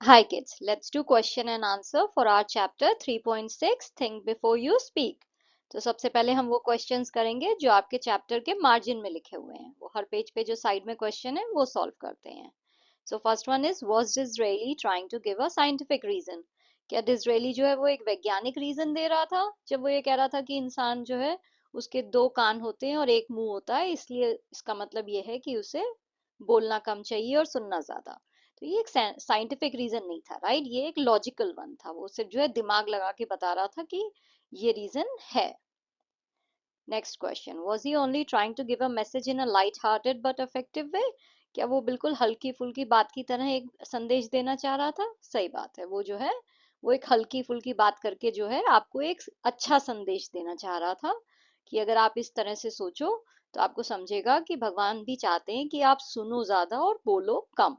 Hi kids, let's do question and answer for our chapter 3.6 Think Before You Speak. तो सबसे पहले हम वो क्वेश्चंस करेंगे जो आपके चैप्टर के मार्जिन में लिखे हुए हैं। वो हर पेज पे जो साइड में क्वेश्चन है वो सॉल्व करते हैं। So first one is was Disraeli trying to give a scientific reason. क्या डिसरेली जो है वो एक वैज्ञानिक रीजन दे रहा था जब वो ये कह रहा था कि इंसान जो है उसके दो कान होते हैं और एक मुंह होता है, इसलिए इसका मतलब ये है कि उसे बोलना कम चाहिए और सुनना ज्यादा। तो ये एक साइंटिफिक रीजन नहीं था, राइट? ये एक लॉजिकल वन था। वो सिर्फ जो है दिमाग लगा के बता रहा था कि ये रीजन है। Next question, was he only trying to give a message in a light hearted but effective way. क्या वो बिल्कुल हल्की फुल्की बात की तरह एक संदेश देना चाह रहा था? सही बात है, वो जो है वो एक हल्की फुल्की बात करके जो है आपको एक अच्छा संदेश देना चाह रहा था कि अगर आप इस तरह से सोचो तो आपको समझेगा कि भगवान भी चाहते हैं कि आप सुनो ज्यादा और बोलो कम।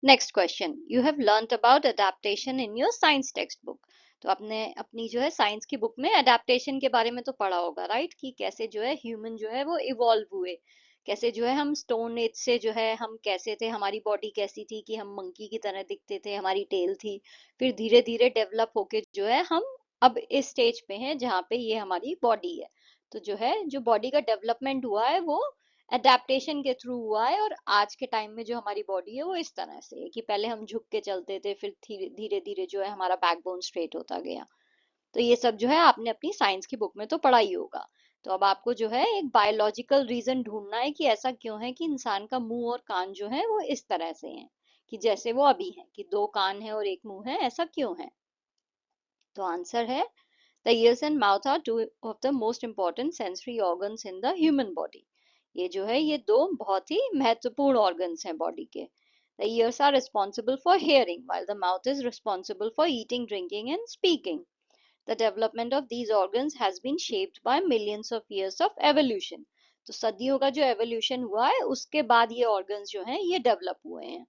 Next question, you have learned about adaptation in your science text book. तो आपने अपनी जो है साइंस की बुक में अडेप्टेशन के बारे में तो पढ़ा होगा, राइट? कि कैसे जो है ह्यूमन जो है वो इवॉल्व हुए, कैसे जो है हम स्टोन एज से जो है हम कैसे थे, हमारी बॉडी कैसी थी कि हम मंकी की तरह दिखते थे, हमारी टेल थी, फिर धीरे धीरे डेवलप होके जो है हम अब इस स्टेज पे हैं जहाँ पे ये हमारी बॉडी है। तो जो है जो बॉडी का डेवलपमेंट हुआ है वो अडेप्टेशन के थ्रू हुआ है, और आज के टाइम में जो हमारी बॉडी है वो इस तरह से है कि पहले हम झुक के चलते थे, फिर धीरे धीरे जो है हमारा बैकबोन स्ट्रेट होता गया। तो ये सब जो है आपने अपनी साइंस की बुक में तो पढ़ा ही होगा। तो अब आपको जो है एक बायोलॉजिकल रीजन ढूंढना है कि ऐसा क्यों है कि इंसान का मुंह और कान जो है वो इस तरह से हैं, कि जैसे वो अभी है कि दो कान है और एक मुंह है, ऐसा क्यों है? तो आंसर है, the ears and mouth are two of the most important sensory organs in the human body. ये जो है ये दो बहुत ही महत्वपूर्ण ऑर्गन्स हैं बॉडी के। The ears are responsible for hearing while the mouth is responsible for eating, drinking and speaking. The development of these organs has been shaped by millions of years of evolution. तो सदियों का जो evolution हुआ है उसके बाद ये organs जो हैं ये डेवलप हुए हैं।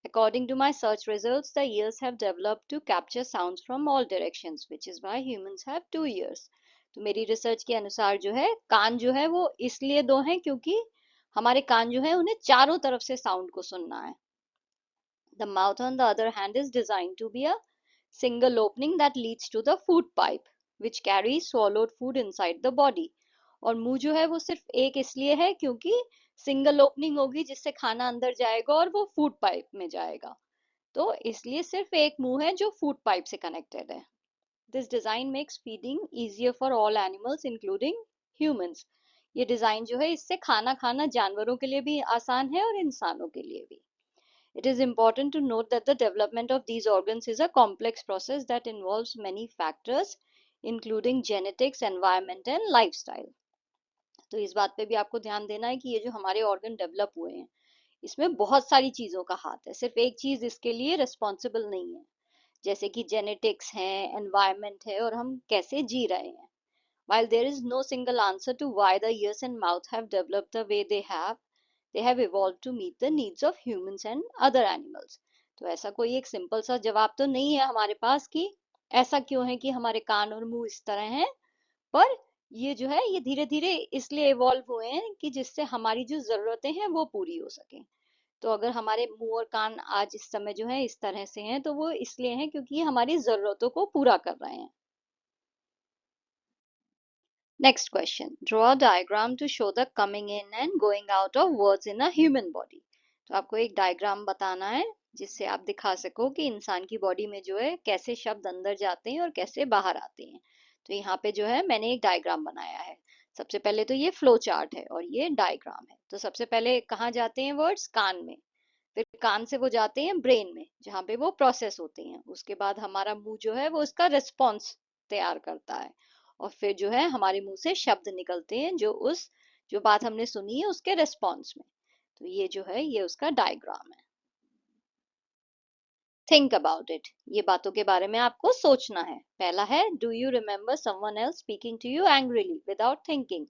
According to my search results, the ears have developed to capture sounds from all directions, which is why humans have two ears. तो मेरी रिसर्च के अनुसार जो है कान जो है वो इसलिए दो हैं क्योंकि हमारे कान जो है उन्हें चारों तरफ से साउंड को सुनना है। The mouth, on the other hand, is designed to be a single opening that leads to the food pipe, which carries swallowed food inside the body. और मुंह जो है वो सिर्फ एक इसलिए है क्योंकि सिंगल ओपनिंग होगी जिससे खाना अंदर जाएगा और वो फूड पाइप में जाएगा। तो इसलिए सिर्फ एक मुंह है जो फूड पाइप से कनेक्टेड है। This design makes feeding easier for all animals including humans. ये डिजाइन जो है इससे खाना खाना जानवरों के लिए भी आसान है और इंसानों के लिए भी। It is important to note that the development of these organs is a complex process that involves many factors, including genetics, environment, and lifestyle. तो इस बात पे भी आपको ध्यान देना है कि ये जो हमारे ऑर्गन डेवलप हुए हैं इसमें बहुत सारी चीजों का हाथ है, सिर्फ एक चीज इसके लिए रिस्पॉन्सिबल नहीं है। जैसे कि जेनेटिक्स है, एनवायरनमेंट है, और हम कैसे जी रहे हैं। While there is no single answer to why the ears and mouth have developed the way they have evolved to meet the needs of humans and other animals. तो ऐसा कोई एक सिंपल सा जवाब तो नहीं है हमारे पास कि ऐसा क्यों है कि हमारे कान और मुंह इस तरह हैं, पर ये जो है ये धीरे धीरे इसलिए इवॉल्व हुए हैं कि जिससे हमारी जो जरूरतें हैं वो पूरी हो सके। तो अगर हमारे मुंह और कान आज इस समय जो है इस तरह से हैं तो वो इसलिए हैं क्योंकि ये हमारी जरूरतों को पूरा कर रहे हैं। Next question. Draw a diagram to show the coming in and going out of words in a human body. तो आपको एक डायग्राम बताना है जिससे आप दिखा सको कि इंसान की बॉडी में जो है कैसे शब्द अंदर जाते हैं और कैसे बाहर आते हैं। तो यहाँ पे जो है मैंने एक डायग्राम बनाया है। सबसे पहले तो ये फ्लो चार्ट है और ये डायग्राम है। तो सबसे पहले कहाँ जाते हैं वर्ड्स? कान में। फिर कान से वो जाते हैं ब्रेन में जहाँ पे वो प्रोसेस होते हैं। उसके बाद हमारा मुंह जो है वो उसका रिस्पॉन्स तैयार करता है, और फिर जो है हमारे मुंह से शब्द निकलते हैं जो बात हमने सुनी है उसके रिस्पॉन्स में। तो ये जो है ये उसका डायग्राम है। थिंक अबाउट इट, ये बातों के बारे में आपको सोचना है। पहला है, do you remember someone else speaking to you angrily without thinking.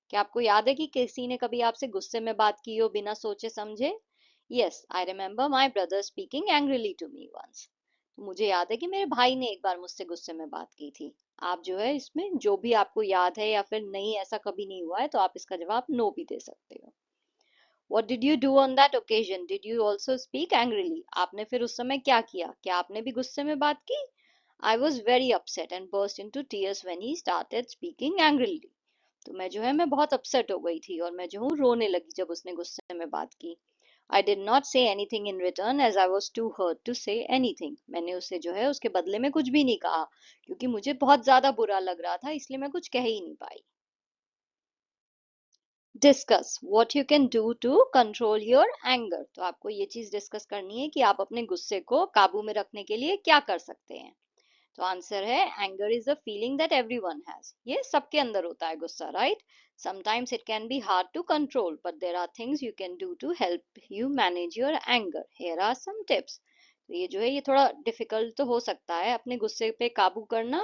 क्या आपको याद है कि किसी ने कभी आपसे गुस्से में बात की हो बिना सोचे समझे? Yes, I remember my brother speaking angrily to me once. तो मुझे याद है कि मेरे भाई ने एक बार मुझसे गुस्से में बात की थी। आप जो है इसमें जो भी आपको याद है या फिर नहीं ऐसा कभी नहीं हुआ है तो आप इसका जवाब नो भी दे सकते हो। What did you do on that occasion? Did you also speak angrily? आपने फिर उस समय क्या किया? क्या आपने भी गुस्से में बात की? I was very upset and burst into tears when he started speaking angrily. तो मैं जो है मैं बहुत अपसेट हो गई थी और मैं जो हूँ रोने लगी जब उसने गुस्से में बात की. I did not say anything in return as I was too hurt to say anything. मैंने उससे जो है उसके बदले में कुछ भी नहीं कहा क्योंकि मुझे बहुत ज्यादा बुरा लग रहा था, इसलिए मैं कुछ कह ही नहीं पाई. Discuss what you can do to control your anger. तो आपको ये चीज डिस्कस करनी है कि आप अपने गुस्से को काबू में रखने के लिए क्या कर सकते हैं. तो आंसर है anger is a feeling that everyone has. ये सबके अंदर होता है गुस्सा, right. Sometimes it can be hard to control but there are things you can do to help you manage your anger. Here are some tips. तो ये जो है ये थोड़ा डिफिकल्ट तो हो सकता है अपने गुस्से पे काबू करना,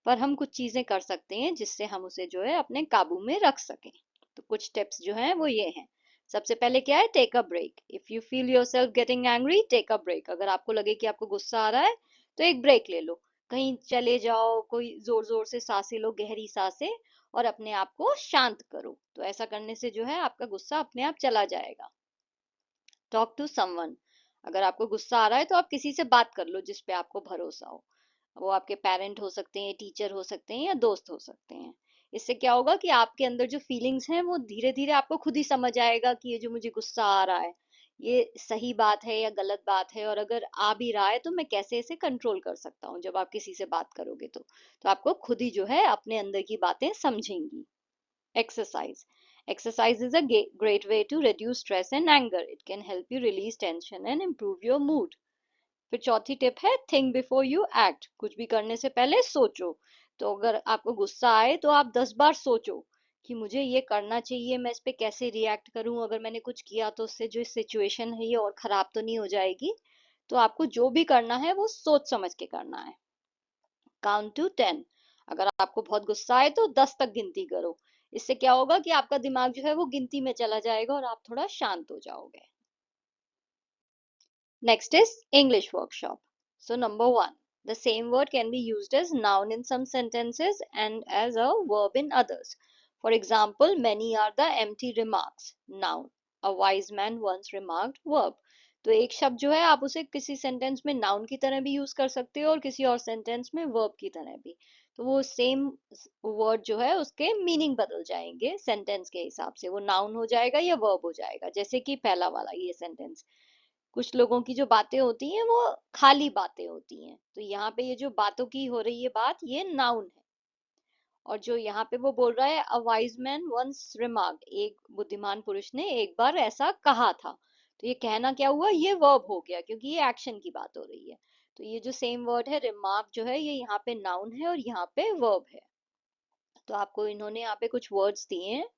पर हम कुछ चीजें कर सकते हैं जिससे हम उसे जो है अपने काबू में रख सकें. तो कुछ टिप्स जो हैं वो ये हैं. सबसे पहले क्या है, take a break. If you feel yourself getting angry, take a break. अगर आपको लगे कि आपको गुस्सा आ रहा है तो एक ब्रेक ले लो. कहीं चले जाओ, कोई जोर जोर से सांसें लो, गहरी सांसें, और अपने आप को शांत करो. तो ऐसा करने से जो है आपका गुस्सा अपने आप चला जाएगा. Talk to someone. अगर आपको गुस्सा आ रहा है तो आप किसी से बात कर लो जिस पे आपको भरोसा हो. वो आपके पेरेंट हो सकते हैं, टीचर हो सकते हैं, या दोस्त हो सकते हैं. इससे क्या होगा कि आपके अंदर जो फीलिंग्स हैं वो धीरे धीरे आपको खुद ही समझ आएगा कि ये जो मुझे गुस्सा आ रहा है ये सही बात है या गलत बात है, और अगर आ भी रहा है तो मैं कैसे इसे कंट्रोल कर सकता हूँ. जब आप किसी से बात करोगे तो आपको खुद ही जो है अपने अंदर की बातें समझेंगी. Exercise. Exercise is a great way to reduce stress and anger. It can help you release tension and improve your mood. फिर चौथी टिप है थिंक बिफोर यू एक्ट. कुछ भी करने से पहले सोचो. तो अगर आपको गुस्सा आए तो आप 10 बार सोचो कि मुझे ये करना चाहिए, मैं इस पे कैसे रिएक्ट करूं, अगर मैंने कुछ किया तो उससे जो सिचुएशन है ये और खराब तो नहीं हो जाएगी. तो आपको जो भी करना है वो सोच समझ के करना है. Count to 10. अगर आपको बहुत गुस्सा आए तो 10 तक गिनती करो. इससे क्या होगा कि आपका दिमाग जो है वो गिनती में चला जाएगा और आप थोड़ा शांत हो जाओगे. Next is English workshop. So number one, the same word can be used as noun in some sentences and as a verb in others. For example, many are the empty remarks. Noun. A wise man once remarked. Verb. तो एक शब्द जो है आप उसे किसी sentence में noun की तरह भी यूज कर सकते हो और किसी और सेंटेंस में वर्ब की तरह भी. तो वो सेम वर्ड जो है उसके मीनिंग बदल जाएंगे सेंटेंस के हिसाब से. वो नाउन हो जाएगा या वर्ब हो जाएगा. जैसे कि पहला वाला ये सेंटेंस, कुछ लोगों की जो बातें होती हैं वो खाली बातें होती हैं. तो यहाँ पे ये जो बातों की हो रही है बात, ये नाउन है. और जो यहाँ पे वो बोल रहा है a wise man once remarked, एक बुद्धिमान पुरुष ने एक बार ऐसा कहा था. तो ये कहना क्या हुआ, ये वर्ब हो गया क्योंकि ये एक्शन की बात हो रही है. तो ये जो सेम वर्ड है रिमार्क जो है ये यहाँ पे नाउन है और यहाँ पे वर्ब है. तो आपको इन्होंने यहाँ पे कुछ वर्ड्स दिए हैं,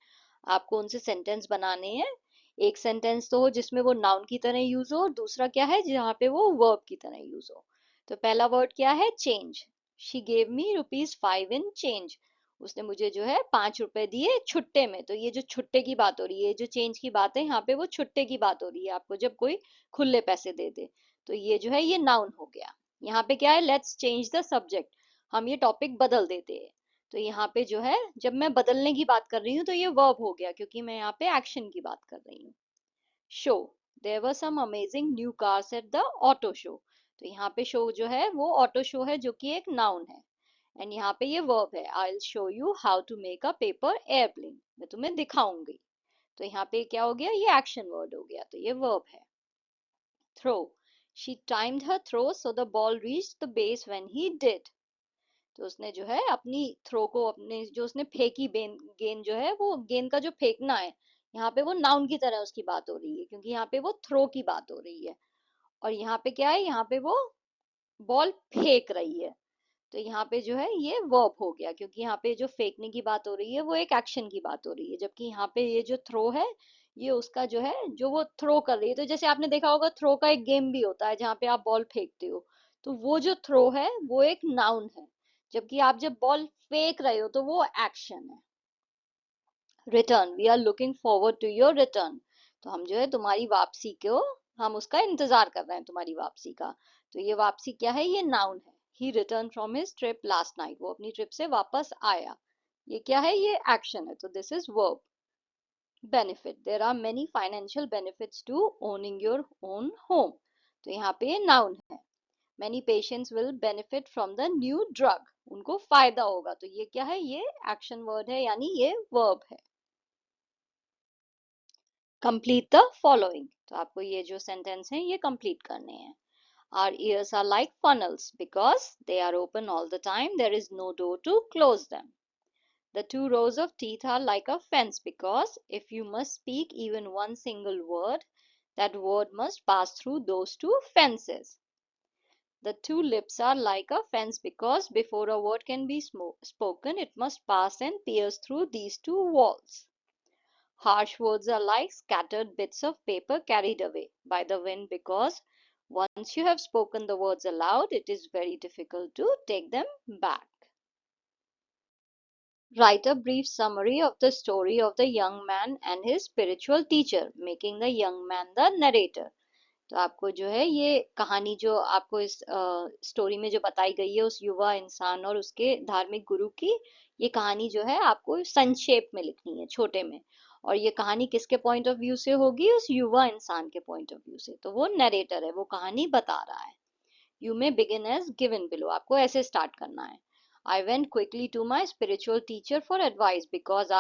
आपको उनसे सेंटेंस बनाने हैं. एक सेंटेंस तो हो जिसमें वो नाउन की तरह यूज हो, और दूसरा क्या है जहाँ पे वो वर्ब की तरह यूज हो. तो पहला वर्ड क्या है, change. She gave me ₹5 in change. उसने मुझे जो है 5 रुपए दिए छुट्टे में. तो ये जो छुट्टे की बात हो रही है, जो चेंज की बात है यहाँ पे वो छुट्टे की बात हो रही है, आपको जब कोई खुले पैसे दे दे. तो ये जो है ये नाउन हो गया. यहाँ पे क्या है, लेट्स चेंज द सब्जेक्ट. हम ये टॉपिक बदल देते हैं. तो यहाँ पे जो है जब मैं बदलने की बात कर रही हूँ तो ये वर्ब हो गया क्योंकि मैं यहाँ पे एक्शन की बात कर रही हूँ. Show. There were some amazing new cars at the auto show. तो यहाँ पे शो जो है वो ऑटो शो है जो कि एक नाउन है. एंड यहाँ पे ये वर्ब है, I will show you how to make a paper airplane. मैं तुम्हें दिखाऊंगी. तो यहाँ पे क्या हो गया, ये एक्शन वर्ड हो गया, तो ये वर्ब है. Throw. She timed her throw so the ball reached the base when he did. तो उसने जो है अपनी थ्रो को, अपने जो उसने फेंकी गेंद जो है वो गेंद का जो फेंकना है, यहाँ पे वो नाउन की तरह उसकी बात हो रही है क्योंकि यहाँ पे वो थ्रो की बात हो रही है. और यहाँ पे क्या है, यहाँ पे वो बॉल फेंक रही है. तो यहाँ पे जो है ये वर्ब हो गया क्योंकि यहाँ पे जो फेंकने की बात हो रही है वो एक एक्शन की बात हो रही है, जबकि यहाँ पे ये जो थ्रो है ये उसका जो है जो वो थ्रो कर रही है. तो जैसे आपने देखा होगा थ्रो का एक गेम भी होता है जहाँ पे आप बॉल फेंकते हो. तो वो जो थ्रो है वो एक नाउन है, जबकि आप जब बॉल फेंक रहे हो तो वो एक्शन है. Return. We are looking forward to your return. तो हम जो है तुम्हारी वापसी को, हम उसका इंतजार कर रहे हैं तुम्हारी वापसी का. तो ये वापसी क्या है, ये नाउन है. He return from his trip last night. वो अपनी ट्रिप से वापस आया. ये क्या है, ये एक्शन है, तो this is verb. Benefit, there are many financial benefits to owning your own home. तो यहाँ पे नाउन है। Many patients will benefit from the new drug, उनको फायदा होगा। तो ये क्या है, ये एक्शन वर्ड है, यानी ये वर्ब है। कंप्लीट द फॉलोइंग, तो आपको ये जो सेंटेंस है ये कंप्लीट करने हैं। Our ears are like funnels because they are open all the time. There is no door to close them. The two rows of teeth are like a fence because if you must speak even one single word, that word must pass through those two fences. The two lips are like a fence because before a word can be spoken, it must pass and pierce through these two walls. Harsh words are like scattered bits of paper carried away by the wind because once you have spoken the words aloud, it is very difficult to take them back. Write a brief summary of the story of the young man and his spiritual teacher, making the young man the narrator. तो आपको जो है ये कहानी जो आपको इस story में जो बताई गई है उस युवा इंसान और उसके धार्मिक गुरु की, ये कहानी जो है आपको संक्षेप में लिखनी है, छोटे में। और ये कहानी किसके पॉइंट ऑफ व्यू से होगी, उस युवा इंसान के पॉइंट ऑफ व्यू से। तो वो नरेटर है, वो कहानी बता रहा है। You may begin as given below, आपको ऐसे स्टार्ट करना है। I went quickly to my spiritual teacher for advice because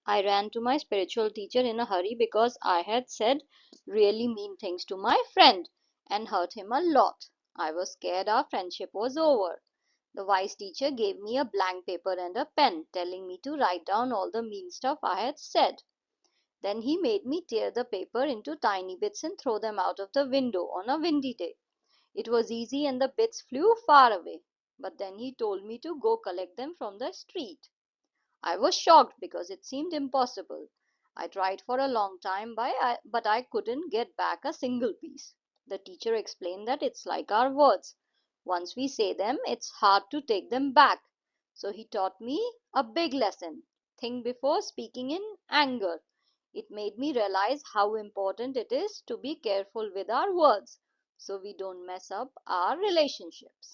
I ran to my spiritual teacher in a hurry because I had said really mean things to my friend and hurt him a lot. I was scared our friendship was over. The wise teacher gave me a blank paper and a pen, telling me to write down all the mean stuff I had said. Then he made me tear the paper into tiny bits and throw them out of the window on a windy day. It was easy and the bits flew far away. But then he told me to go collect them from the street. I was shocked because it seemed impossible. I tried for a long time, but I couldn't get back a single piece. The teacher explained that it's like our words. Once we say them, it's hard to take them back. So he taught me a big lesson. Think before speaking in anger. It made me realize how important it is to be careful with our words so we don't mess up our relationships.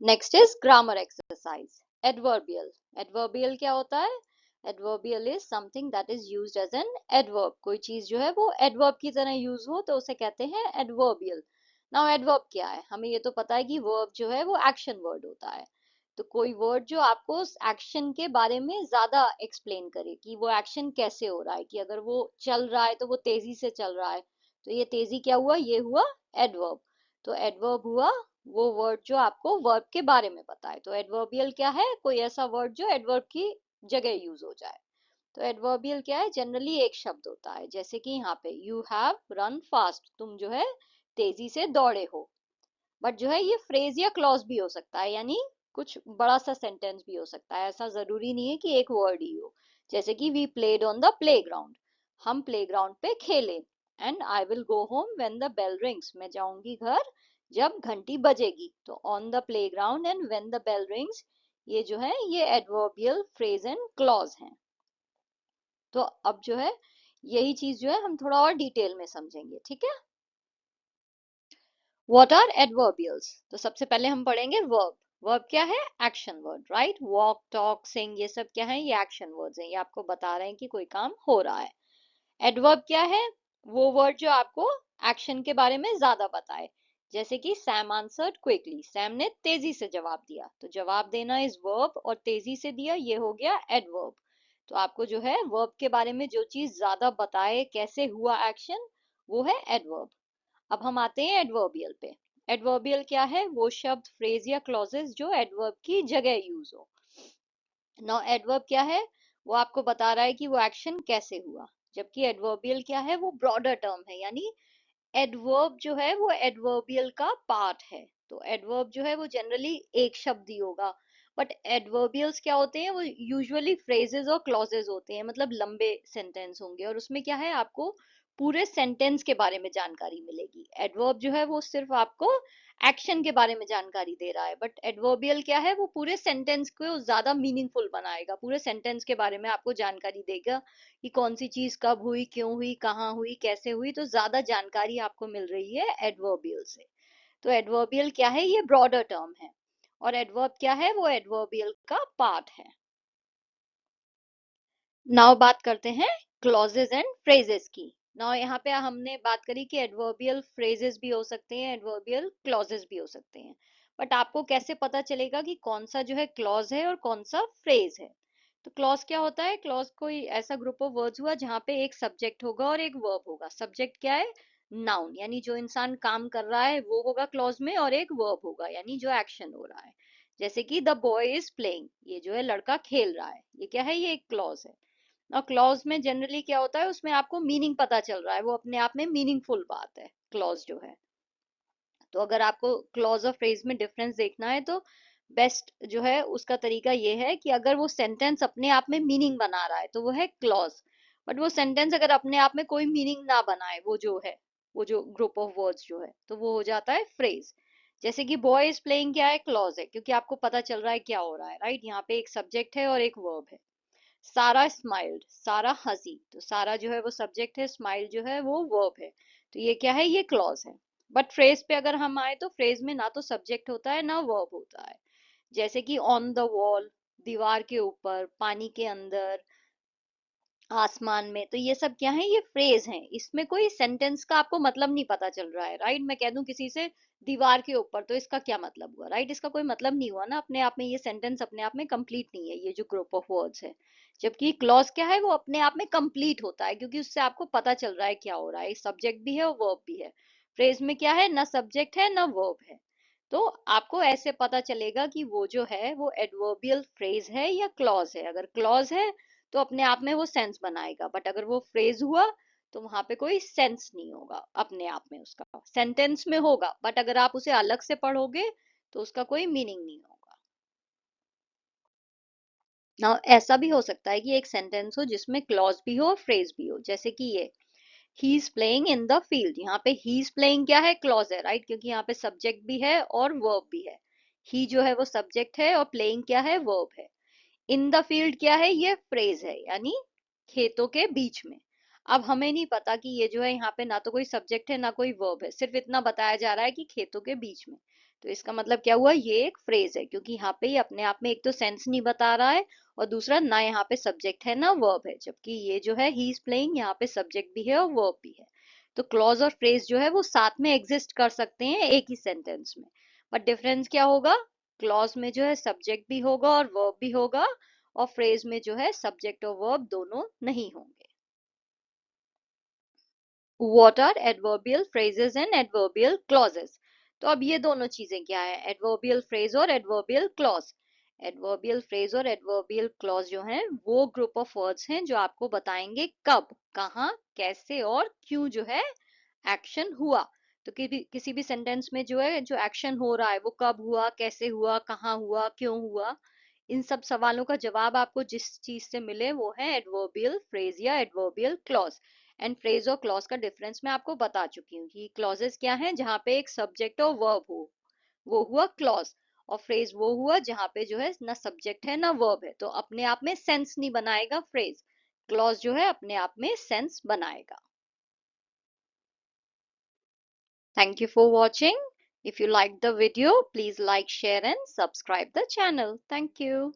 Next is grammar exercise. Adverbial. Adverbial क्या होता है? Adverbial is something that is used as an adverb. कोई चीज जो है वो adverb की तरह यूज हो तो उसे कहते हैं एडवर्बियल। नाउ एडवर्ब क्या है? हमें ये तो पता है कि वर्ब जो है वो एक्शन वर्ड होता है। तो कोई वर्ड जो आपको उस एक्शन के बारे में ज्यादा एक्सप्लेन करे कि वो एक्शन कैसे हो रहा है, कि अगर वो चल रहा है तो वो तेजी से चल रहा है, तो ये तेजी क्या हुआ, ये हुआ एडवर्ब। तो एडवर्ब हुआ वो वर्ड जो आपको वर्ब के बारे में पता है। तो एडवर्बियल क्या है? कोई ऐसा वर्ड जो एडवर्ब की जगह यूज हो जाए। तो एडवर्बियल क्या है? जनरली एक शब्द होता है, जैसे कि यहाँ पे यू हैव रन फास्ट, तुम जो है तेजी से दौड़े हो। बट जो है ये फ्रेज या क्लॉज भी हो सकता है, यानी कुछ बड़ा सा सेंटेंस भी हो सकता है। ऐसा जरूरी नहीं है कि एक वर्ड ही हो। जैसे कि we played on the playground, हम प्लेग्राउंड पे खेले। And I will go home when the bell rings, मैं जाऊंगी घर जब घंटी बजेगी। तो on the playground and when the bell rings, ये जो है ये एडवर्बियल फ्रेज एंड क्लॉज हैं। तो अब जो है यही चीज जो है हम थोड़ा और डिटेल में समझेंगे, ठीक है। What are adverbials? तो सबसे पहले हम पढ़ेंगे वर्ब। वर्ब क्या है? Action word, right. Walk, talk, sing, ये सब क्या है? ये एक्शन वर्ड्स हैं। ये आपको बता रहे हैं कि कोई काम हो रहा है। एडवर्ब क्या है? वो वर्ड जो आपको एक्शन के बारे में ज्यादा बताए। जैसे कि सैम आंसर्ड क्विकली, सैम ने तेजी से जवाब दिया। तो जवाब देना इज वर्ब और तेजी से दिया ये हो गया एडवर्ब। तो आपको जो है वर्ब के बारे में जो चीज ज्यादा बताए, कैसे हुआ एक्शन, वो है एडवर्ब। अब हम आते हैं एडवर्बियल पे। एडवर्बियल क्या है? वो शब्द, फ्रेज या क्लॉजेस जो एडवर्ब की जगह यूज हो। नाउ एडवर्ब क्या है? वो आपको बता रहा है कि वो एक्शन कैसे हुआ। जबकि एडवर्बियल क्या है? वो ब्रॉडर टर्म है, यानी एडवर्ब जो है वो एडवर्बियल का पार्ट है। तो एडवर्ब जो है वो जनरली एक शब्द ही होगा। बट एडवर्बियल्स क्या होते हैं? वो यूजुअली फ्रेजेस और क्लॉजेस होते हैं, मतलब लंबे सेंटेंस होंगे और उसमें क्या है, आपको पूरे सेंटेंस के बारे में जानकारी मिलेगी। एडवर्ब जो है वो सिर्फ आपको एक्शन के बारे में जानकारी दे रहा है, बट एडवर्बियल क्या है? वो पूरे सेंटेंस को ज्यादा मीनिंगफुल बनाएगा, पूरे सेंटेंस के बारे में आपको जानकारी देगा कि कौन सी चीज कब हुई, क्यों हुई, कहाँ हुई, कैसे हुई। तो ज्यादा जानकारी आपको मिल रही है एडवर्बियल से। तो एडवर्बियल क्या है? ये ब्रॉडर टर्म है। और एडवर्ब क्या है? वो एडवर्बियल का पार्ट है। नाउ बात करते हैं क्लॉजेज एंड फ्रेजेस की। नाउ यहाँ पे हमने बात करी कि एडवर्बियल फ्रेजेस भी हो सकते हैं, एडवर्बियल क्लॉजेस भी हो सकते हैं, बट आपको कैसे पता चलेगा कि कौन सा जो है क्लॉज है और कौन सा फ्रेज है? तो क्लॉज क्या होता है? क्लॉज कोई ऐसा ग्रुप ऑफ वर्ड्स हुआ जहाँ पे एक सब्जेक्ट होगा और एक वर्ब होगा। सब्जेक्ट क्या है? नाउन, यानी जो इंसान काम कर रहा है वो होगा क्लॉज में, और एक वर्ब होगा यानी जो एक्शन हो रहा है। जैसे कि द बॉय इज प्लेइंग, ये जो है लड़का खेल रहा है, ये क्या है? ये एक क्लॉज है। और क्लॉज में जनरली क्या होता है, उसमें आपको मीनिंग पता चल रहा है, वो अपने आप में मीनिंगफुल बात है क्लॉज जो है। तो अगर आपको क्लॉज और फ्रेज में डिफरेंस देखना है तो बेस्ट जो है उसका तरीका ये है कि अगर वो सेंटेंस अपने आप में मीनिंग बना रहा है तो वो है क्लॉज, बट वो सेंटेंस अगर अपने आप में कोई मीनिंग ना बनाए, वो जो है, वो जो ग्रुप ऑफ वर्ड्स जो है, तो वो हो जाता है फ्रेज। जैसे कि बॉय इज प्लेइंग क्या है? क्लॉज है, क्योंकि आपको पता चल रहा है क्या हो रहा है, राइट? यहाँ पे एक सब्जेक्ट है और एक वर्ब है। सारा स्माइल्ड, सारा हंसी, तो सारा जो है वो सब्जेक्ट है, स्माइल जो है वो वर्ब है। तो ये क्या है? ये क्लॉज है। बट फ्रेज पे अगर हम आए तो फ्रेज में ना तो सब्जेक्ट होता है ना वर्ब होता है। जैसे कि ऑन द वॉल, दीवार के ऊपर, पानी के अंदर, आसमान में, तो ये सब क्या है? ये फ्रेज हैं। इसमें कोई सेंटेंस का आपको मतलब नहीं पता चल रहा है, राइट? मैं कह दूं किसी से दीवार के ऊपर, तो इसका क्या मतलब हुआ, राइट? इसका कोई मतलब नहीं हुआ ना, अपने आप में ये सेंटेंस अपने आप में कंप्लीट नहीं है, ये जो ग्रुप ऑफ वर्ड्स है। जबकि क्लॉज क्या है? वो अपने आप में कंप्लीट होता है, क्योंकि उससे आपको पता चल रहा है क्या हो रहा है, सब्जेक्ट भी है और वर्ब भी है। फ्रेज में क्या है? ना सब्जेक्ट है ना वर्ब है। तो आपको ऐसे पता चलेगा कि वो जो है वो एडवर्बियल फ्रेज है या क्लॉज है। अगर क्लॉज है तो अपने आप में वो सेंस बनाएगा, बट अगर वो फ्रेज हुआ तो वहां पे कोई सेंस नहीं होगा, अपने आप में उसका सेंटेंस में होगा, बट अगर आप उसे अलग से पढ़ोगे तो उसका कोई मीनिंग नहीं होगा। ना ऐसा भी हो सकता है कि एक सेंटेंस हो जिसमें क्लॉज भी हो और फ्रेज भी हो, जैसे कि ये he is playing in the field. यहाँ पे ही इज प्लेइंग क्या है? क्लॉज है, राइट? क्योंकि यहाँ पे सब्जेक्ट भी है और वर्ब भी है। ही जो है वो सब्जेक्ट है और प्लेइंग क्या है? वर्ब है। इन द फील्ड क्या है? ये फ्रेज है, यानी खेतों के बीच में। अब हमें नहीं पता कि ये जो है यहाँ पे ना तो कोई सब्जेक्ट है ना कोई वर्ब है, सिर्फ इतना बताया जा रहा है कि खेतों के बीच में। तो इसका मतलब क्या हुआ? ये एक फ्रेज है, क्योंकि यहाँ पे ये अपने आप में एक तो सेंस नहीं बता रहा है, और दूसरा ना यहाँ पे सब्जेक्ट है ना वर्ब है। जबकि ये जो है ही इज प्लेइंग, यहाँ पे सब्जेक्ट भी है और वर्ब भी है। तो क्लॉज और फ्रेज जो है वो साथ में एग्जिस्ट कर सकते हैं एक ही सेंटेंस में, बट डिफरेंस क्या होगा? क्लॉज में जो है सब्जेक्ट भी होगा और वर्ब भी होगा, और फ्रेज में जो है सब्जेक्ट और वर्ब दोनों नहीं होंगे। What are adverbial phrases and adverbial clauses? तो अब ये दोनों चीजें क्या है? एडवर्बियल फ्रेज और एडवर्बियल क्लॉज। एडवर्बियल फ्रेज और एडवर्बियल क्लॉज जो है वो ग्रुप ऑफ वर्ड्स हैं जो आपको बताएंगे कब, कहाँ, कैसे और क्यों जो है एक्शन हुआ। तो किसी भी सेंटेंस में जो है जो एक्शन हो रहा है वो कब हुआ, कैसे हुआ, कहाँ हुआ, क्यों हुआ, इन सब सवालों का जवाब आपको जिस चीज से मिले वो है एडवर्बियल फ्रेज या एडवर्बियल क्लॉज। एंड फ्रेज और क्लॉज का डिफरेंस मैं आपको बता चुकी हूँ कि क्लॉजेस क्या है? जहाँ पे एक सब्जेक्ट और वर्ब हो, वो हुआ क्लॉज। और फ्रेज वो हुआ जहाँ पे जो है ना सब्जेक्ट है ना वर्ब है, तो अपने आप में सेंस नहीं बनाएगा फ्रेज। क्लॉज जो है अपने आप में सेंस बनाएगा। Thank you for watching. If you liked the video, please like, share and subscribe the channel. Thank you.